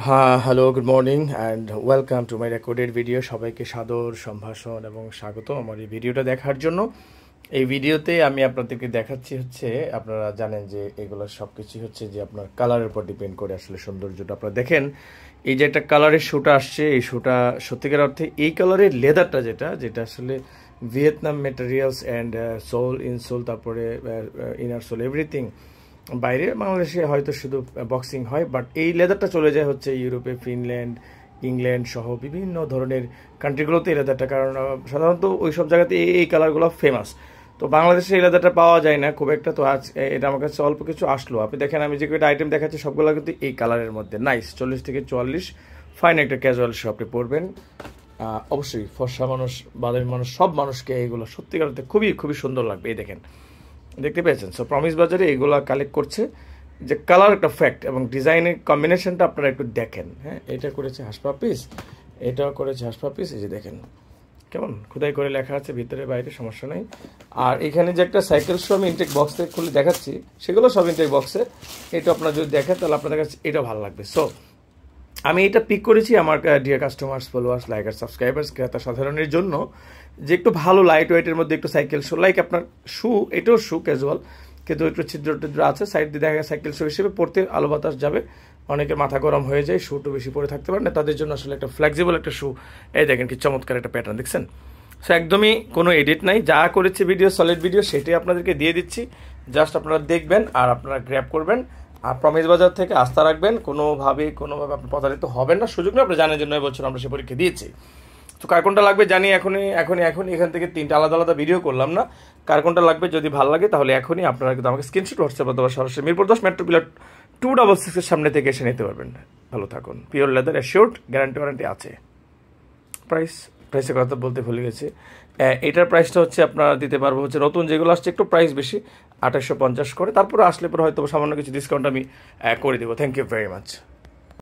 Hello, good morning and welcome to my recorded video. সবাইকে সাদর সম্ভাষণ এবং স্বাগত আমার এই ভিডিওটা দেখার জন্য। এই ভিডিওতে আমি আপনাদেরকে দেখাচ্ছি হচ্ছে, আপনারা জানেন যে এগুলো সব কিছুই হচ্ছে যে আপনার কালারের উপর ডিপেন্ড করে আসলে সৌন্দর্যটা। আপনারা দেখেন এই যে একটা কালারের শ্যুটা আসছে, এই শ্যুটা সত্যিকার অর্থে এই কালারের লেদারটা যেটা আসলে Vietnam materials and sole insole, তারপরে ইনার সোল, এভরিথিং। বাইরে বাংলাদেশে হয়তো শুধু বক্সিং হয়, বাট এই লেদারটা চলে যায় হচ্ছে ইউরোপে, ফিনল্যান্ড, ইংল্যান্ড সহ বিভিন্ন ধরনের কান্ট্রিগুলোতে এই লেদারটা, কারণ সাধারণত ওই সব জায়গাতে এই কালারগুলো ফেমাস। তো বাংলাদেশে এই লেদারটা পাওয়া যায় না খুব একটা। তো আজ এটা আমার কাছে অল্প কিছু আসলো। আপনি দেখেন আমি যে কয়েকটা আইটেম দেখাচ্ছি সবগুলো কিন্তু এই কালারের মধ্যে। নাইস, 40 থেকে 44, ফাইন একটা ক্যাজুয়াল শু আপনি পরবেন। অবশ্যই ফর্সা মানুষ, বাদামি মানুষ, সব মানুষকে এইগুলো সত্যিকার খুবই খুবই সুন্দর লাগবে। এই দেখেন, দেখতে পেয়েছেন। সো প্রমিস বাজারে এইগুলো কালেক্ট করছে যে কালার একটা ফ্যাক্ট এবং ডিজাইনের কম্বিনেশনটা আপনারা একটু দেখেন। হ্যাঁ, এটা করেছে হাসপা পিস, এটাও করেছে হাসপা পিস। এই যে দেখেন কেমন খোদাই করে লেখা আছে, ভিতরে বাইরে সমস্যা নেই। আর এখানে যে একটা সাইকেল শো আমি ইনটেক বক্স থেকে খুলে দেখাচ্ছি, সেগুলো সব ইনটেক বক্সে। এটা আপনারা যদি দেখেন তাহলে আপনাদের কাছে এটাও ভালো লাগবে। সো আমি এটা পিক করেছি আমার dear customers, followers, liker, subscribers, ক্রেতা সাধারণের জন্য, যে একটু ভালো লাইট ওয়েটের মধ্যে একটু সাইকেল শু, লাইক আপনার শু, এটাও শু ক্যাজুয়াল, কিন্তু একটু ছিদ্র টিদ্র আছে সাইড দিয়ে, দেখা সাইকেল শু হিসেবে পড়তে আলো বাতাস যাবে। অনেকের মাথা গরম হয়ে যায়, শুটু বেশি পরে থাকতে পারে না, তাদের জন্য আসলে একটা ফ্লেক্সিবল একটা শু। এই দেখেন কি চমৎকার একটা প্যাটার্ন, দেখছেন? সো একদমই কোনো এডিট নাই, যা করেছে ভিডিও, সলিড ভিডিও, সেটাই আপনাদেরকে দিয়ে দিচ্ছি। জাস্ট আপনারা দেখবেন আর আপনারা গ্র্যাব করবেন। আর প্রমিস বাজার থেকে আস্থা রাখবেন, কোনোভাবে আপনি প্রতারিত হবেন না। সুযোগ না, আপনি জানেন যে 9 বছর আমরা সে পরীক্ষা দিয়েছি। তো কার কোনটা লাগবে জানি এখনই এখান থেকে 3টা আলাদা আলাদা ভিডিও করলাম না। কার কোনটা লাগবে যদি ভালো লাগে তাহলে এখনই আপনারা কিন্তু আমাকে স্ক্রিনশট হোয়াটসঅ্যাপ অথবা সরাসরি মিরপুর 10 মেট্রো পিলার 266 এর সামনে থেকে এসে নিতে পারবেন। ভালো থাকুন। পিওর লেদার, অ্যাশিওরড, গ্যারান্টি আছে। প্রাইসের কথা বলতে ভুলে গেছি। এটার প্রাইসটা হচ্ছে আপনারা দিতে পারবো হচ্ছে, নতুন যেগুলো আসছে একটু প্রাইস বেশি, 2850 করে। তারপরে আসলে পরে হয়তো সামান্য কিছু ডিসকাউন্ট আমি করে দেবো। Thank you very much.